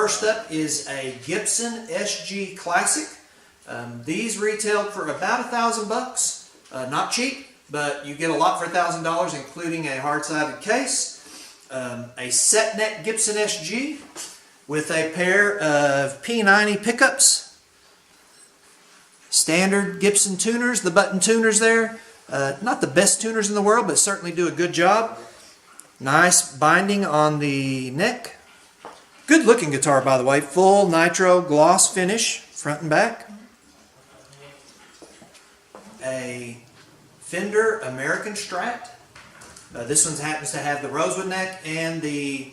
First up is a Gibson SG Classic. These retail for about $1,000. Not cheap, but you get a lot for $1,000, including a hard-sided case, a set neck Gibson SG with a pair of P90 pickups, standard Gibson tuners, the button tuners there. Not the best tuners in the world, but certainly do a good job. Nice binding on the neck. Good looking guitar, by the way. Full nitro gloss finish, front and back. A Fender American Strat. This one happens to have the rosewood neck and the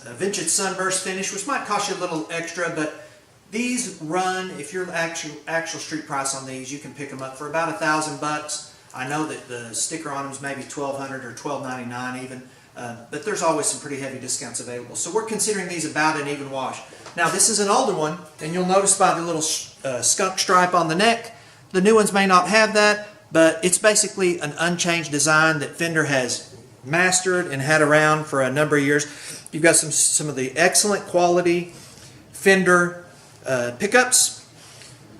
vintage sunburst finish, which might cost you a little extra, but these run, if you're actual street price on these, you can pick them up for about $1,000. I know that the sticker on them is maybe $1,200 or $1,299 even. But there's always some pretty heavy discounts available. So we're considering these about an even wash. Now this is an older one, and you'll notice by the little skunk stripe on the neck, the new ones may not have that, but it's basically an unchanged design that Fender has mastered and had around for a number of years. You've got some of the excellent quality Fender pickups.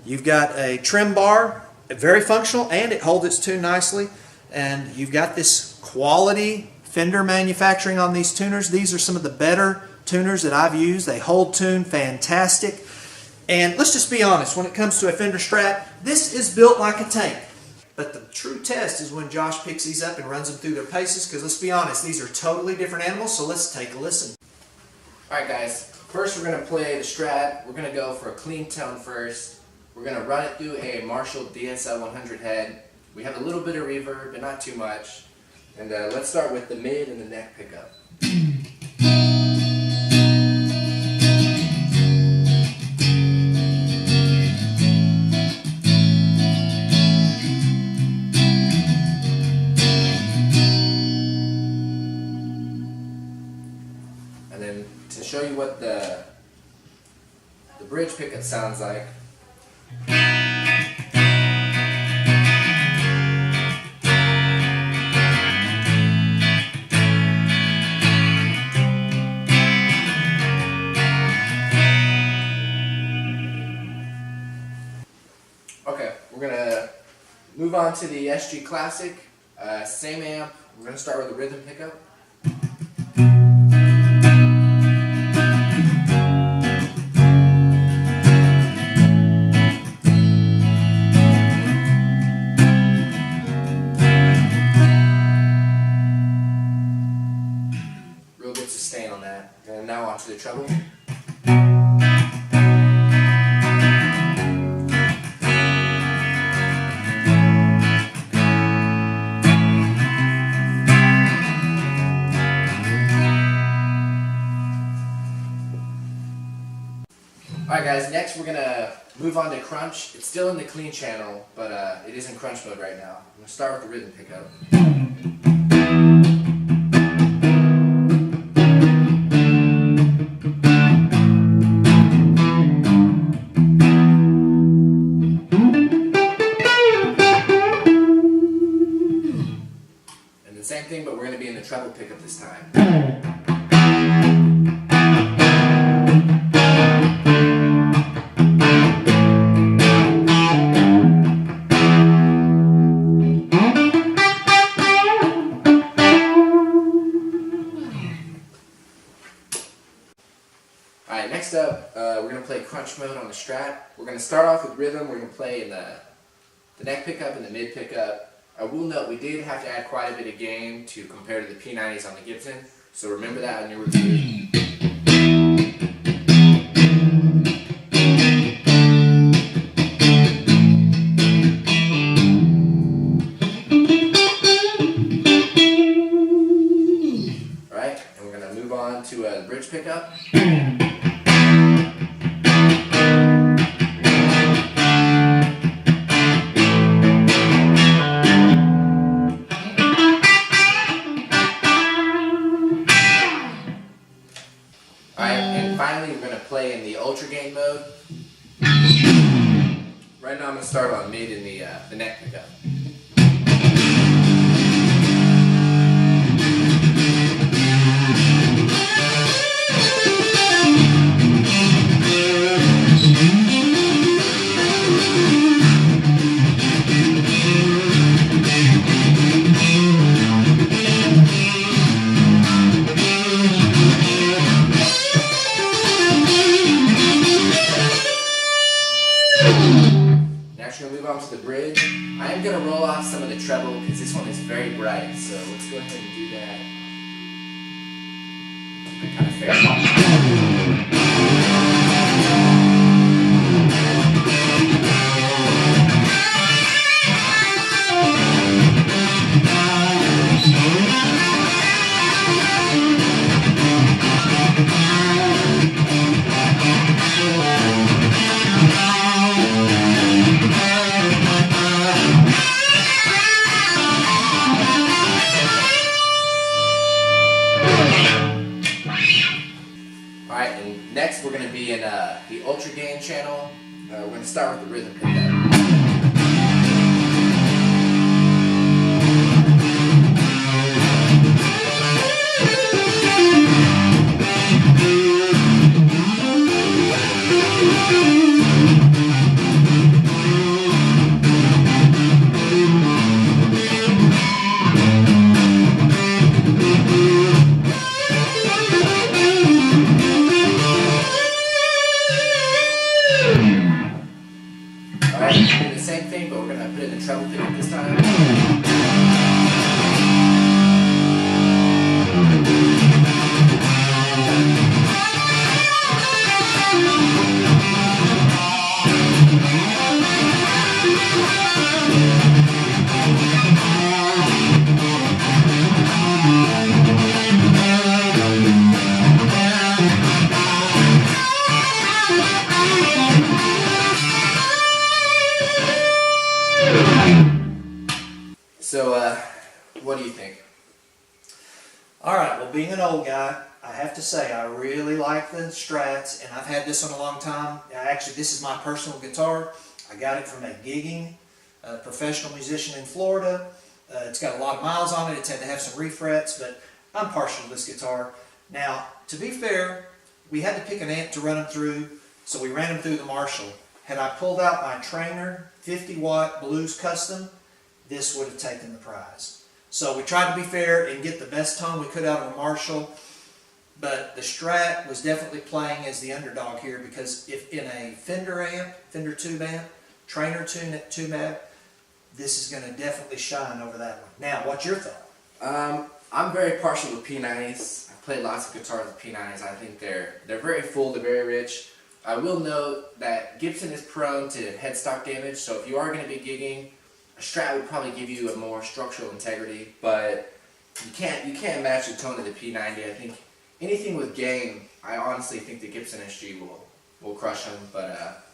You've got a trim bar, very functional, and it holds its tune nicely. And you've got this quality Fender manufacturing on these tuners. These are some of the better tuners that I've used. They hold tune fantastic. And let's just be honest, when it comes to a Fender Strat, this is built like a tank. But the true test is when Josh picks these up and runs them through their paces, because let's be honest, these are totally different animals, so let's take a listen. Alright guys, first we're going to play the Strat. We're going to go for a clean tone first. We're going to run it through a Marshall DSL100 head. We have a little bit of reverb, but not too much. And let's start with the mid and the neck pickup. And then to show you what the bridge pickup sounds like. Okay, we're going to move on to the SG Classic, same amp. We're going to start with a rhythm pickup. Real good sustain on that. And now on to the treble. Alright guys, next we're going to move on to crunch. It's still in the clean channel, but it is in crunch mode right now. I'm going to start with the rhythm pickup. And the same thing, but we're going to be in the treble pickup this time. Alright, next up, we're going to play crunch mode on the Strat. We're going to start off with rhythm. We're going to play in the neck pickup and the mid pickup. I will note we did have to add quite a bit of gain to compare to the P90s on the Gibson, so remember that in your review. Alright, and we're going to move on to the bridge pickup. Finally, we're going to play in the ultra gain mode. Right now I'm going to start on mid in the neck pickup. ahead and do that. That kind of fair. Alright, and next we're going to be in the Ultra Gain channel. We're going to start with the rhythm pickup. Alright, we're doing the same thing, but we're going to put it in the treble pickup this time. So, what do you think? All right, well, being an old guy, I have to say I really like the Strats, and I've had this one a long time. Actually, this is my personal guitar. I got it from a gigging professional musician in Florida. It's got a lot of miles on it. It's had to have some refrets, but I'm partial to this guitar. Now, to be fair, we had to pick an amp to run them through, so we ran them through the Marshall. Had I pulled out my Trainer 50-watt Blues Custom, this would have taken the prize. So we tried to be fair and get the best tone we could out of a Marshall, but the Strat was definitely playing as the underdog here, because if in a Fender amp, Fender tube amp, Trainer tube amp, this is going to definitely shine over that one. Now, what's your thought? I'm very partial to P90s. I've played lots of guitars with P90s. I think they're very full, they're very rich. I will note that Gibson is prone to headstock damage, so if you are going to be gigging, a Strat would probably give you a more structural integrity, but you can't match the tone of the P90. I think anything with gain, I honestly think the Gibson SG will crush them. But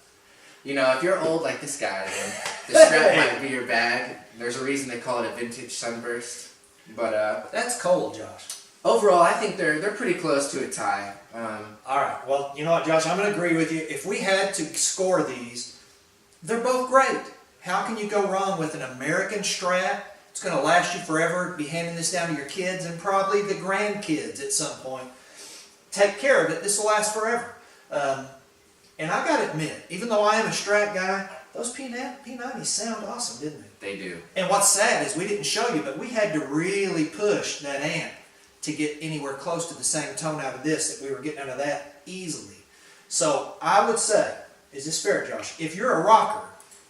you know, if you're old like this guy, then the Strat might be your bag. There's a reason they call it a vintage sunburst. But That's cold, Josh. overall, I think they're pretty close to a tie. All right, well, you know what, Josh, I'm going to agree with you. If we had to score these, they're both great. How can you go wrong with an American Strat? It's going to last you forever. Be handing this down to your kids and probably the grandkids at some point. Take care of it. This will last forever. And I got to admit, even though I am a Strat guy, those P90s sound awesome, didn't they? They do. And what's sad is we didn't show you, but we had to really push that amp to get anywhere close to the same tone out of this that we were getting out of that easily. So I would say, is this fair, Josh? If you're a rocker,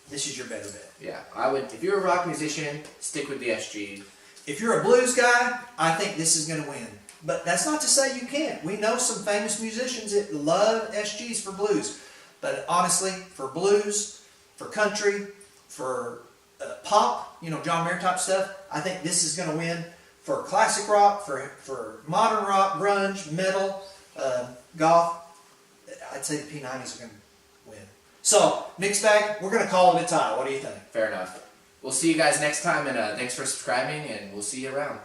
this is your better bet. Yeah, I would. If you're a rock musician, stick with the SG. If you're a blues guy, I think this is going to win. But that's not to say you can't. We know some famous musicians that love SGs for blues. But honestly, for blues, for country, for pop, you know, John Mayer type stuff, I think this is going to win. For classic rock, for modern rock, grunge, metal, goth, I'd say the P90s are going to win. So, mixed bag, we're going to call it a tie. What do you think? Fair enough. We'll see you guys next time, and thanks for subscribing, and we'll see you around.